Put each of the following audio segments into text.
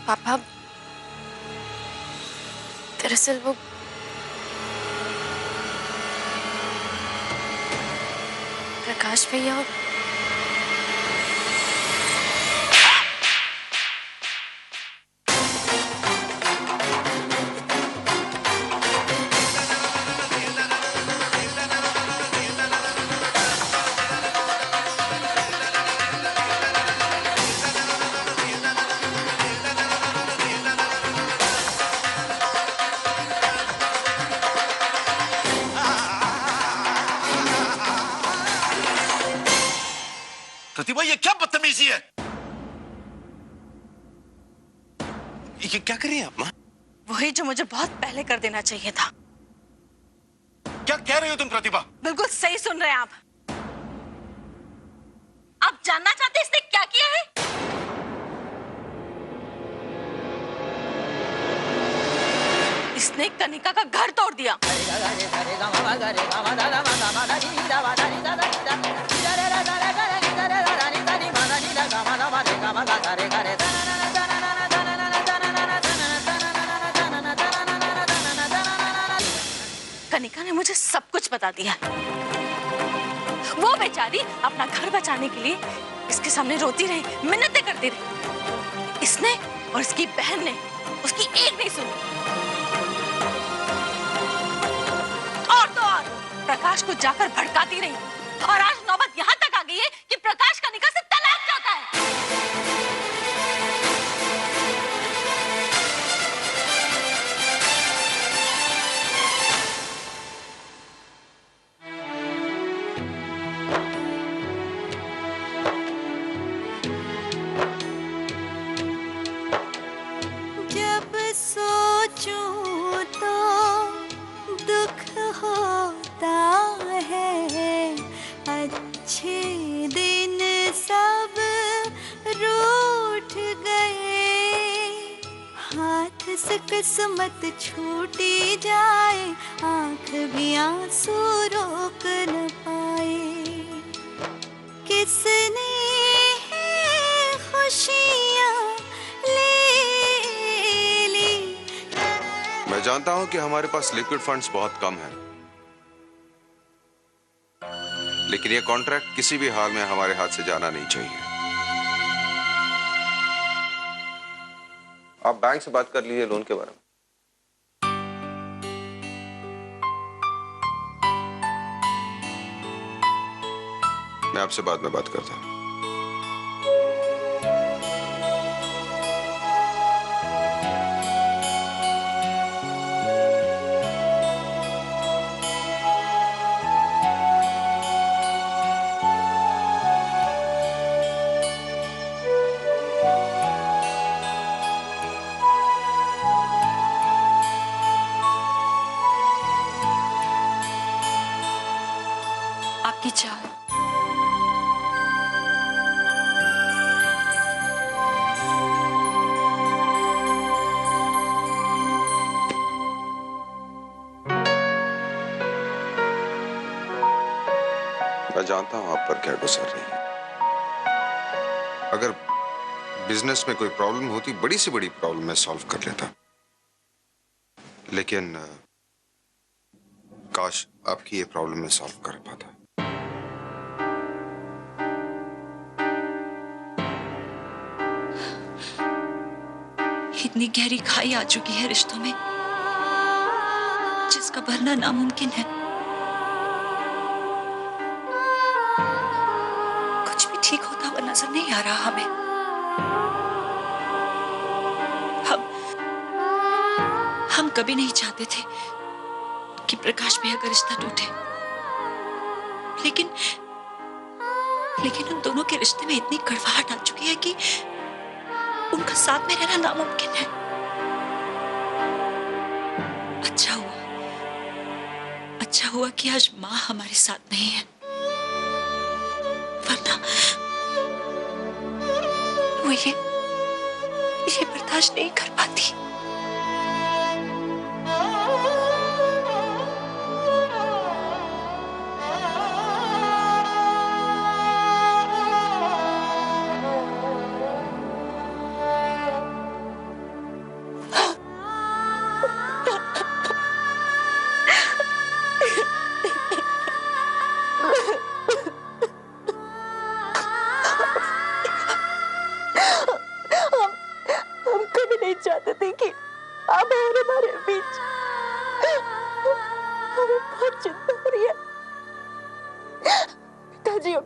पापा, दरअसल वो प्रकाश भैया प्रतिभा, ये क्या बदतमीजी है? ये क्या कर रही हैं आप माँ? वही जो मुझे बहुत पहले कर देना चाहिए था। क्या कह रही हो तुम प्रतिभा? बिल्कुल सही सुन रहे हैं आप। आप जानना चाहते हैं इसने क्या किया है? इसने कनिका का घर तोड़ दिया। कनिका ने मुझे सब कुछ बता दिया। वो बेचारी अपना घर बचाने के लिए इसके सामने रोती रही, मिन्नतें करती रही। इसने और इसकी बहन ने उसकी एक नहीं सुनी। और तो और प्रकाश को जाकर भड़काती रही। और आज नौबत यहाँ तक आ गई है कि प्रकाश कनिका से तलाक चाहता है। किस्मत छूटी जाए, आंख भी आंसू रोक न पाए। किसने खुशियां ले ली। मैं जानता हूं कि हमारे पास लिक्विड फंड्स बहुत कम हैं, लेकिन ये कॉन्ट्रैक्ट किसी भी हाल में हमारे हाथ से जाना नहीं चाहिए। आप बैंक से बात कर लीजिए लोन के बारे में। मैं आपसे बाद में बात करता हूं। आपकी चाय। मैं जानता हूं आप पर क्या गुजर रही है। अगर बिजनेस में कोई प्रॉब्लम होती, बड़ी से बड़ी प्रॉब्लम मैं सॉल्व कर लेता, लेकिन काश आपकी ये प्रॉब्लम मैं सॉल्व कर पाता। इतनी गहरी खाई आ चुकी है रिश्तों में जिसका भरना नामुमकिन है। कुछ भी ठीक होता हुआ नजर नहीं आ रहा हमें। हम कभी नहीं चाहते थे कि प्रकाश भैया का रिश्ता टूटे, लेकिन उन दोनों के रिश्ते में इतनी कड़वाहट आ चुकी है कि उनका साथ में रहना नामुमकिन है। अच्छा हुआ कि आज माँ हमारे साथ नहीं है, वरना वो ये बर्दाश्त नहीं कर पाती।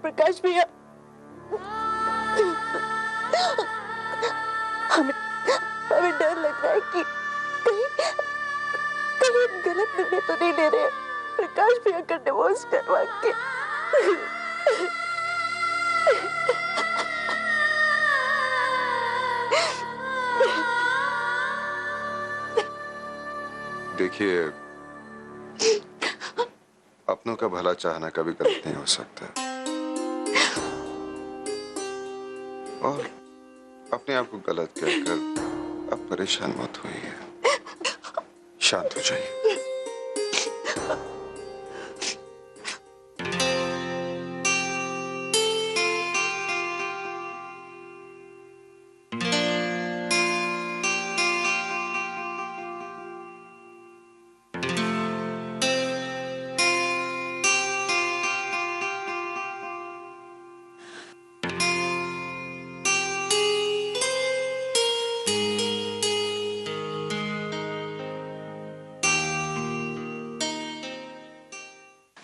प्रकाश भैया, हमें हमें डर लग रहा है कि कहीं कहीं हम गलत निर्णय तो नहीं ले रहे हैं प्रकाश भैया का डिवोर्स करवा के। देखिए, अपनों का भला चाहना कभी गलत नहीं हो सकता, और अपने आप को गलत कहकर अब परेशान मत होइए, शांत हो जाइए।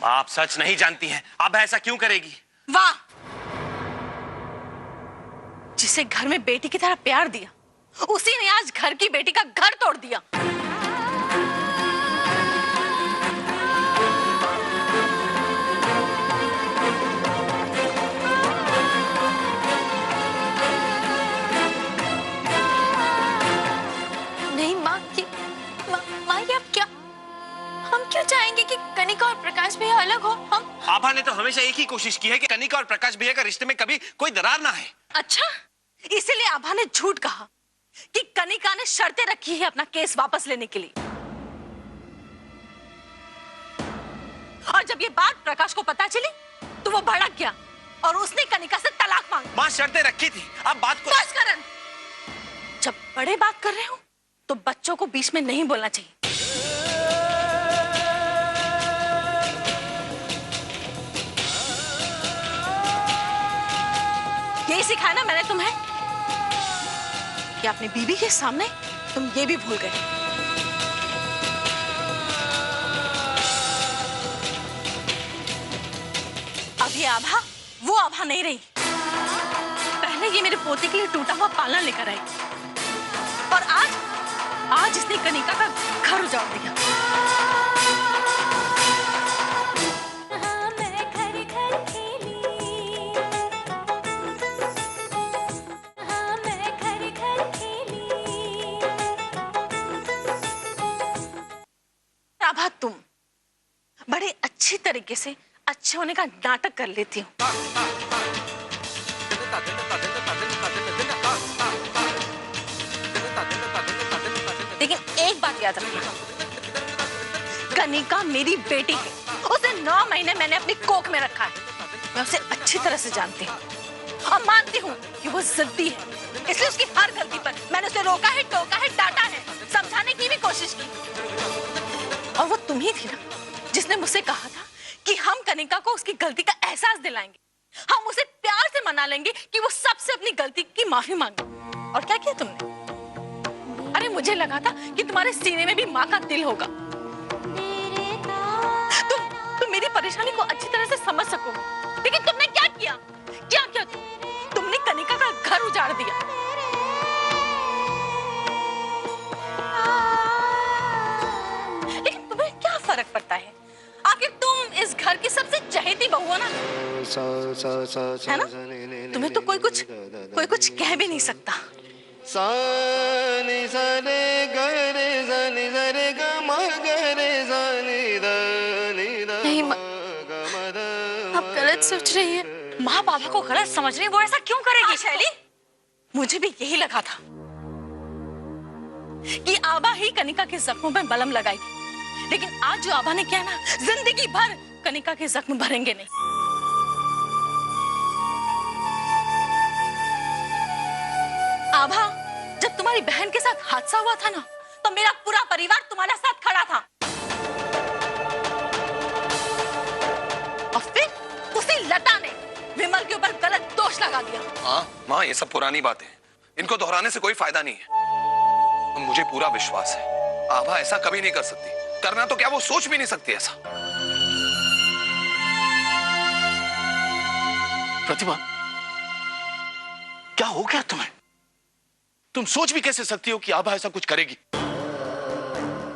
आप सच नहीं जानती हैं, अब ऐसा क्यों करेगी? वाह, जिसे घर में बेटी की तरह प्यार दिया उसी ने आज घर की बेटी का घर तोड़ दिया। नहीं माँ, ये अब क्या? हम क्यों चाहेंगे कि कनिका और प्रकाश भैया अलग हो? हम आभा ने तो हमेशा एक ही कोशिश की है कि कनिका और प्रकाश भैया का रिश्ते में कभी कोई दरार ना है। अच्छा, इसीलिए आभा ने झूठ कहा कि कनिका ने शर्तें रखी है अपना केस वापस लेने के लिए। और जब ये बात प्रकाश को पता चली तो वो भड़क गया और उसने कनिका से तलाक मांगी। मां शर्तें रखी थी, अब बात को बस करण, जब बड़े बात कर रहे हो तो बच्चों को बीच में नहीं बोलना चाहिए। यही सिखाया ना मैंने तुम्हें कि अपनी बीवी के सामने तुम ये भी भूल गए। अब ये आभा वो आभा नहीं रही। पहले ये मेरे पोते के लिए टूटा हुआ पालना लेकर आई और आज इसने कनिका का घर उजाड़ दिया। आभा, तुम बड़े अच्छी तरीके से अच्छे होने का नाटक कर लेती हो। लेकिन एक बात याद रखना, कनिका मेरी बेटी है। उसे 9 महीने मैंने अपनी कोख में रखा है। मैं उसे अच्छी तरह से जानती हूँ और मानती हूँ कि वो जिद्दी है, इसलिए उसकी हर गलती पर मैंने उसे रोका है, टोका है, डांटा है, समझाने की भी कोशिश की। और वो तुम ही थी ना जिसने मुझसे कहा था कि हम कनिका को उसकी गलती का एहसास दिलाएंगे, हम उसे प्यार से मना लेंगे कि वो सबसे अपनी गलती की माफी मांगे। और क्या किया तुमने? अरे मुझे लगा था कि तुम्हारे सीने में भी माँ का दिल होगा, तुम मेरी परेशानी को अच्छी तरह से समझ सको। लेकिन तुमने क्या किया? क्या किया तुमने कनिका का घर उजाड़ दिया। लेकिन तुम्हें क्या फर्क पड़ता है? आखिर तुम इस घर की सबसे चहेती बहू हो ना, है ना? तुम्हें तो कोई कुछ कह भी नहीं सकता। नहीं माँ, आप गलत सोच रही है। माँ बाबा को गलत समझ रही है, वो ऐसा क्यों करेगी? शैली, मुझे भी यही लगा था कि आभा ही कनिका के जख्मों पर बलम लगाएगी, लेकिन आज जो आभा ने किया ना, जिंदगी भर कनिका के जख्म भरेंगे नहीं। आभा, जब तुम्हारी बहन के साथ हादसा हुआ था ना, तो मेरा पूरा परिवार तुम्हारे साथ खड़ा था। और फिर उसी लता ने विमल के ऊपर गलत दोष लगा दिया। हाँ माँ, ये सब पुरानी बातें हैं, इनको दोहराने से कोई फायदा नहीं है। मुझे पूरा विश्वास है आभा ऐसा कभी नहीं कर सकती। करना तो क्या, वो सोच भी नहीं सकती ऐसा। प्रतिभा, क्या हो गया तुम्हें? तुम सोच भी कैसे सकती हो कि आभा ऐसा कुछ करेगी?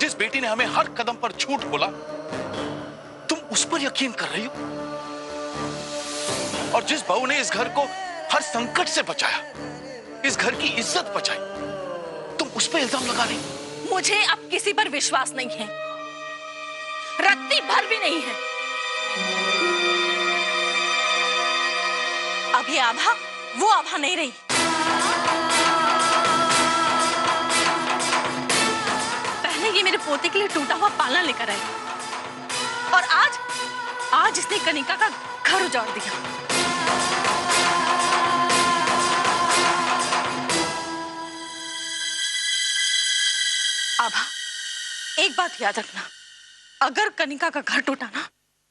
जिस बेटी ने हमें हर कदम पर झूठ बोला, तुम उस पर यकीन कर रही हो? और जिस बहू ने इस घर को हर संकट से बचाया, इस घर की इज्जत बचाई, तुम उस पर इल्जाम लगा रही? मुझे अब किसी पर विश्वास नहीं है, रत्ती भर भी नहीं है। अब ये आभा वो आभा नहीं रही। पहले ये मेरे पोते के लिए टूटा हुआ पालना लेकर आई, और आज इसने कनिका का घर उजाड़ दिया। आभा, एक बात याद रखना, अगर कनिका का घर टूटा ना,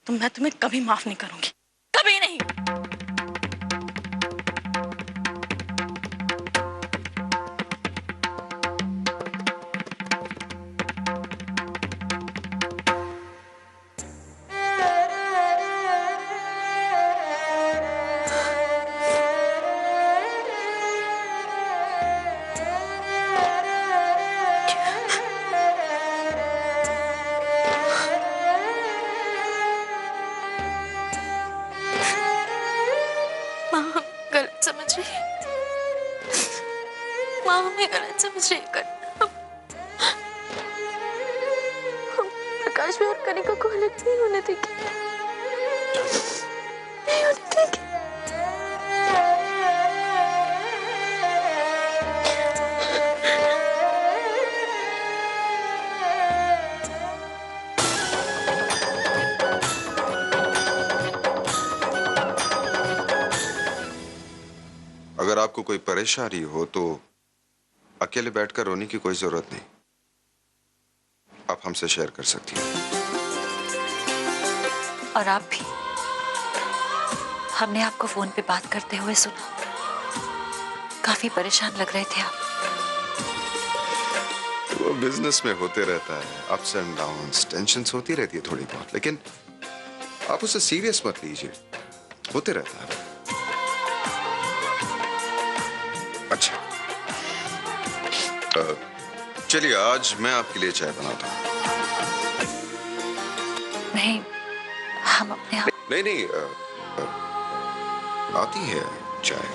तो मैं तुम्हें कभी माफ नहीं करूंगी, कभी नहीं। माँ हमें गलत समझ रही है। प्रकाश भी और कनिका को अलग नहीं होने देगी, नहीं होने देगी। अगर आपको कोई परेशानी हो तो अकेले बैठकर रोने की कोई जरूरत नहीं, आप हमसे शेयर कर सकती हैं। और आप भी, हमने आपको फोन पे बात करते हुए सुना, काफी परेशान लग रहे थे आप। वो बिजनेस में होते रहता है, अप्स एंड डाउन्स, टेंशन्स होती रहती है थोड़ी बहुत, लेकिन आप उसे सीरियस मत लीजिए, होते रहता है। अच्छा, चलिए आज मैं आपके लिए चाय बनाता हूँ। नहीं, हम अपने आप। नहीं, आती है चाय,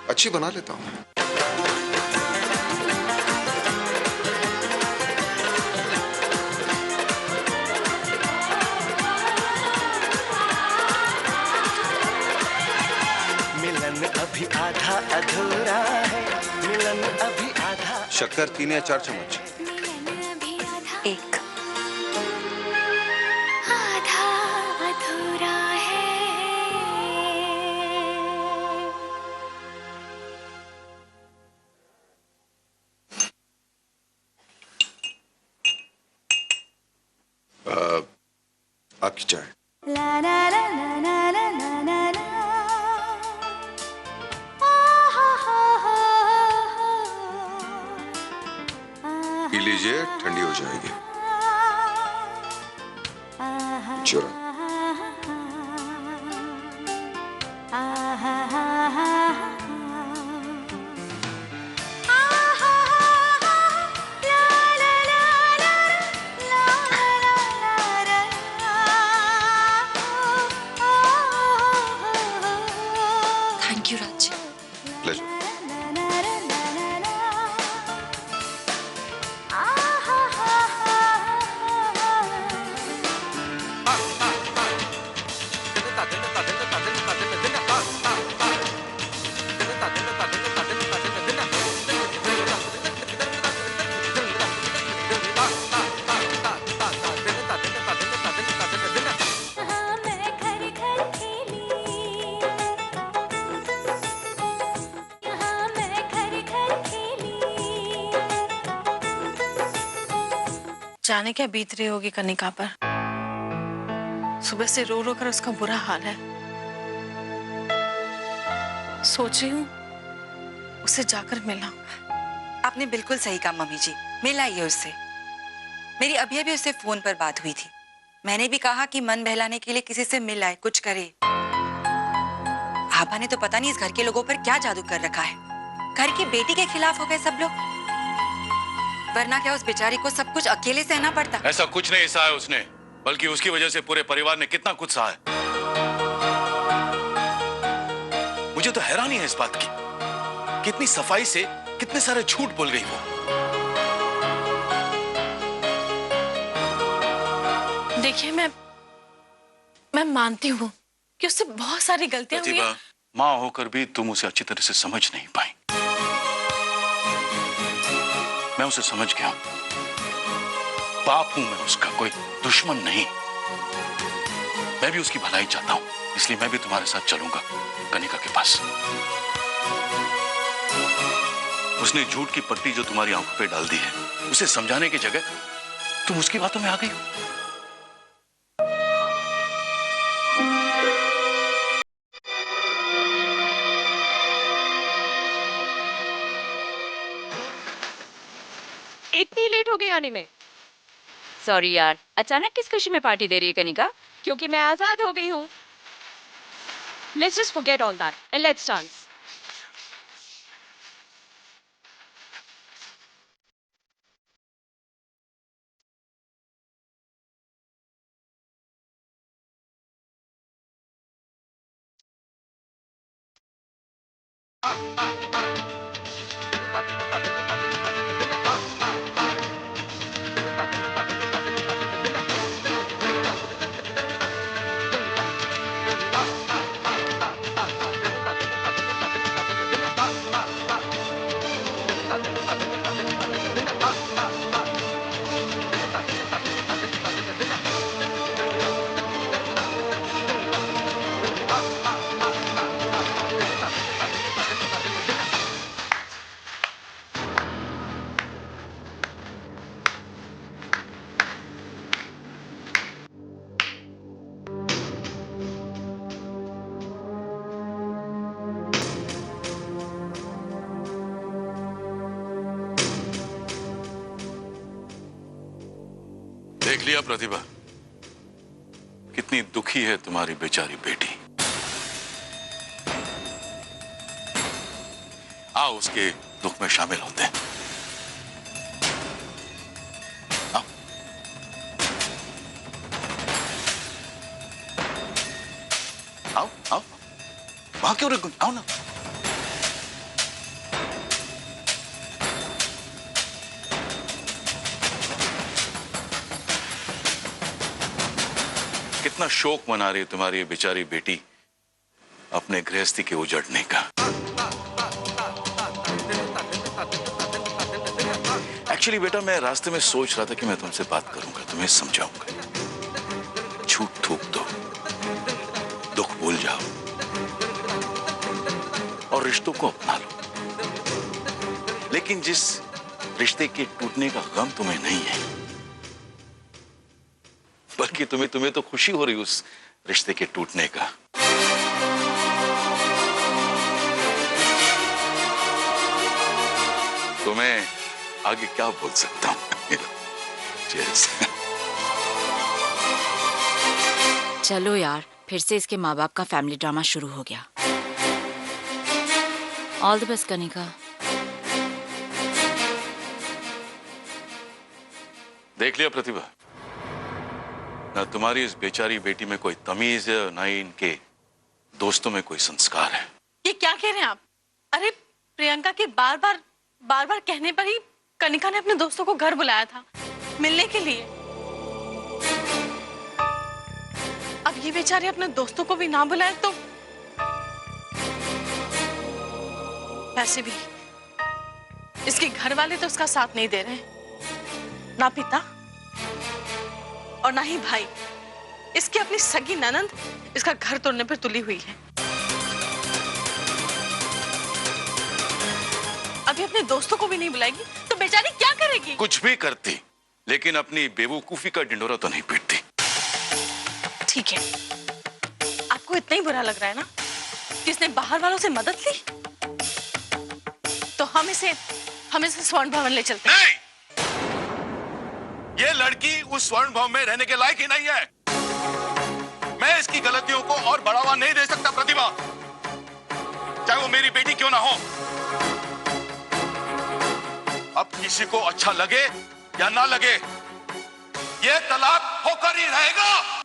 अच्छी बना लेता हूँ। मिलन अभी आधा अधूरा है, मिलन अभी आधा। शक्कर 3 या 4 चम्मच। एक। आधा अधूरा है। आपकी चाय। ला ला ला ला ला ला ला ला। पी लीजिए, ठंडी हो जाएगी। चलो। Thank you Raj. प्लेजर। जाने क्या बीत रही होगी कनिका पर, सुबह से रो रो कर उसका बुरा हाल है। सोच रही हूँ उसे जाकर मिला। आपने बिल्कुल सही कहा मम्मी जी, मिल आइए उससे। मेरी अभी अभी उससे फोन पर बात हुई थी, मैंने भी कहा कि मन बहलाने के लिए किसी से मिल आए, कुछ करे। आभा ने तो पता नहीं इस घर के लोगों पर क्या जादू कर रखा है। घर की बेटी के खिलाफ हो गए सब लोग, वरना क्या उस बेचारी को सब कुछ अकेले सहना पड़ता। ऐसा कुछ नहीं सहा है उसने, बल्कि उसकी वजह से पूरे परिवार ने कितना कुछ सहा है। मुझे तो हैरानी है इस बात की, कितनी सफाई से कितने सारे झूठ बोल गई वो। देखिए, मैं मानती हूँ कि उससे बहुत सारी गलतियां हुई हैं। माँ होकर भी तुम उसे अच्छी तरह से समझ नहीं पाई। मैं उसे समझ गया, बाप हूं मैं उसका, कोई दुश्मन नहीं। मैं भी उसकी भलाई चाहता हूं, इसलिए मैं भी तुम्हारे साथ चलूंगा कनिका के पास। उसने झूठ की पट्टी जो तुम्हारी आंखों पे डाल दी है, उसे समझाने की जगह तुम उसकी बातों में आ गई हो। इतनी लेट हो गई आने में? सॉरी यार, अचानक किस खुशी में पार्टी दे रही है कनिका? क्योंकि मैं आजाद हो गई हूँ। Let's just forget all that and let's dance. देख लिया प्रतिभा, कितनी दुखी है तुम्हारी बेचारी बेटी। आओ उसके दुख में शामिल होते हैं। आओ। आओ आओ, वहां क्यों रुक? आओ ना। कितना शोक मना रही है तुम्हारी बेचारी बेटी अपने गृहस्थी के उजड़ने का। एक्चुअली बेटा, मैं रास्ते में सोच रहा था कि मैं तुमसे बात करूंगा, तुम्हें समझाऊंगा। झूठ थूक दो, दुख भूल जाओ और रिश्तों को अपना लो। लेकिन जिस रिश्ते के टूटने का गम तुम्हें नहीं है, बल्कि तुम्हें तो खुशी हो रही उस रिश्ते के टूटने का। तो मैं आगे क्या बोल सकता हूं? चलो यार, फिर से इसके माँ बाप का फैमिली ड्रामा शुरू हो गया। All the best Kanika. देख लिया प्रतिभा, ना तुम्हारी इस बेचारी बेटी में कोई तमीज है, ना ही इनके दोस्तों में कोई संस्कार है। ये क्या कह रहे हैं आप? अरे प्रियंका के बार बार कहने पर ही कनिका ने अपने दोस्तों को घर बुलाया था मिलने के लिए। अब ये बेचारे अपने दोस्तों को भी ना बुलाए तो वैसे भी इसके घर वाले तो उसका साथ नहीं दे रहे, ना पिता और ना ही भाई। इसकी अपनी सगी ननंद इसका घर तोड़ने पर तुली हुई है। अभी अपने दोस्तों को भी नहीं बुलाएगी तो बेचारी क्या करेगी? कुछ भी करती, लेकिन अपनी बेवकूफी का ढिंढोरा तो नहीं पीटती। ठीक है, आपको इतना ही बुरा लग रहा है ना कि इसने बाहर वालों से मदद ली, तो हम इसे स्वर्ण भवन ले चलते हैं। नहीं! ये लड़की उस स्वर्ण भवन में रहने के लायक ही नहीं है। मैं इसकी गलतियों को और बढ़ावा नहीं दे सकता प्रतिभा। चाहे वो मेरी बेटी क्यों ना हो। अब किसी को अच्छा लगे या ना लगे, ये तलाक होकर ही रहेगा।